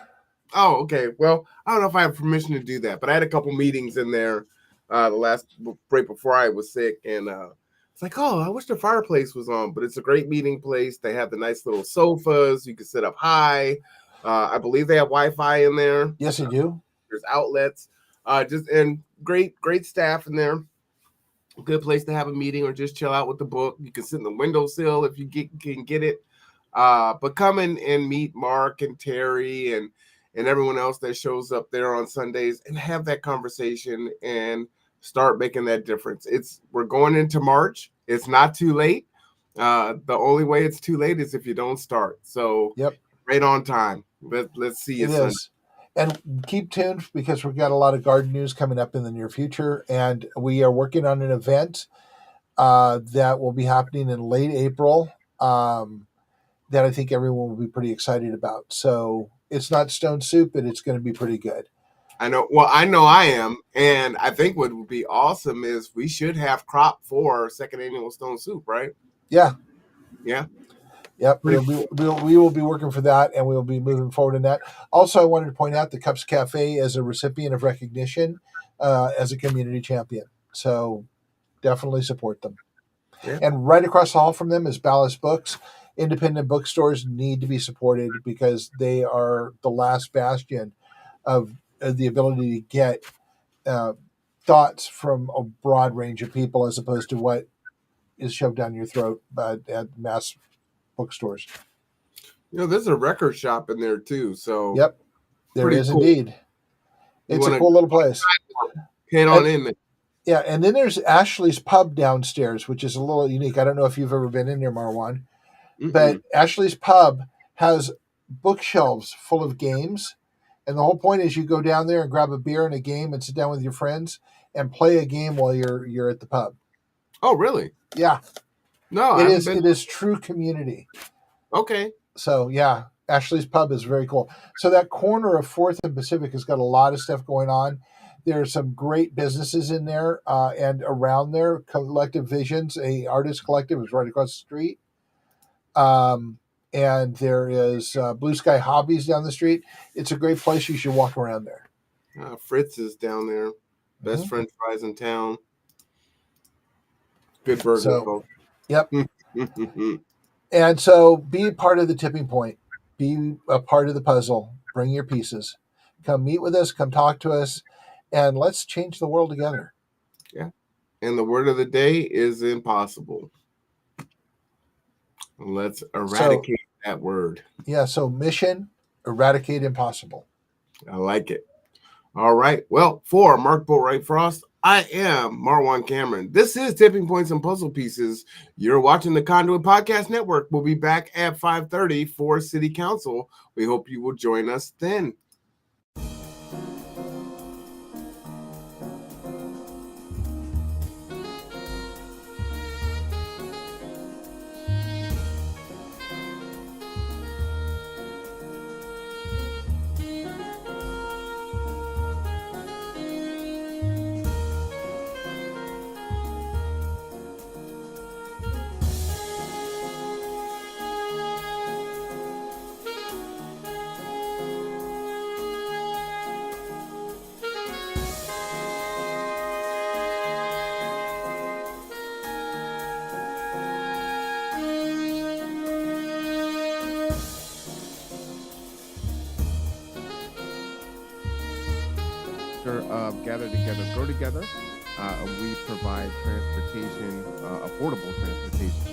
Oh, okay. Well, I don't know if I have permission to do that, but I had a couple meetings in there the last break before I was sick, and it's like, oh, I wish the fireplace was on, but it's a great meeting place. They have the nice little sofas. You can sit up high. I believe they have Wi-Fi in there. Yes, they do. There's outlets. And great staff in there. Good place to have a meeting or just chill out with the book. You can sit in the windowsill if you can get it. But come in and meet Mark and Terry and everyone else that shows up there on Sundays and have that conversation and start making that difference. We're going into March. It's not too late. The only way it's too late is if you don't start. So right on time. Let's see you Sunday. And keep tuned because we've got a lot of garden news coming up in the near future. And we are working on an event that will be happening in late April that I think everyone will be pretty excited about. So it's not stone soup, but it's going to be pretty good. I know. Well, I know I am. And I think what would be awesome is we should have crop for second annual Stone Soup, right? Yeah. Yeah. Yep. We will be working for that, and we will be moving forward in that. Also, I wanted to point out the Cups Cafe is a recipient of recognition as a community champion. So definitely support them. Yeah. And right across the hall from them is Ballast Books. Independent bookstores need to be supported because they are the last bastion of the ability to get thoughts from a broad range of people as opposed to what is shoved down your throat at mass bookstores. There's a record shop in there too. So yep, there is cool. Indeed. It's a cool little place. Head on in there. Yeah, and then there's Ashley's Pub downstairs, which is a little unique. I don't know if you've ever been in there, Marwan, but Ashley's Pub has bookshelves full of games, and the whole point is you go down there and grab a beer and a game and sit down with your friends and play a game while you're at the pub. Oh, really? Yeah. No, it is true community. Okay. So yeah, Ashley's Pub is very cool. So that corner of 4th and Pacific has got a lot of stuff going on. There are some great businesses in there and around there. Collective Visions, a artist collective, is right across the street. And there is Blue Sky Hobbies down the street. It's a great place. You should walk around there. Fritz is down there. Best Mhm. French fries in town. Good burger, So, folks. yep. And so be part of the tipping point. Be a part of the puzzle. Bring your pieces. Come meet with us. Come talk to us. And let's change the world together. And the word of the day is impossible. Let's eradicate that word. Yeah. So mission, eradicate impossible. I like it. All right. Well, for Mark Boatwright Frost, I am Marwan Cameron. This is Tipping Points and Puzzle Pieces. You're watching the Conduit Podcast Network. We'll be back at 5:30 for City Council. We hope you will join us then. Gather together, grow together. We provide transportation, affordable transportation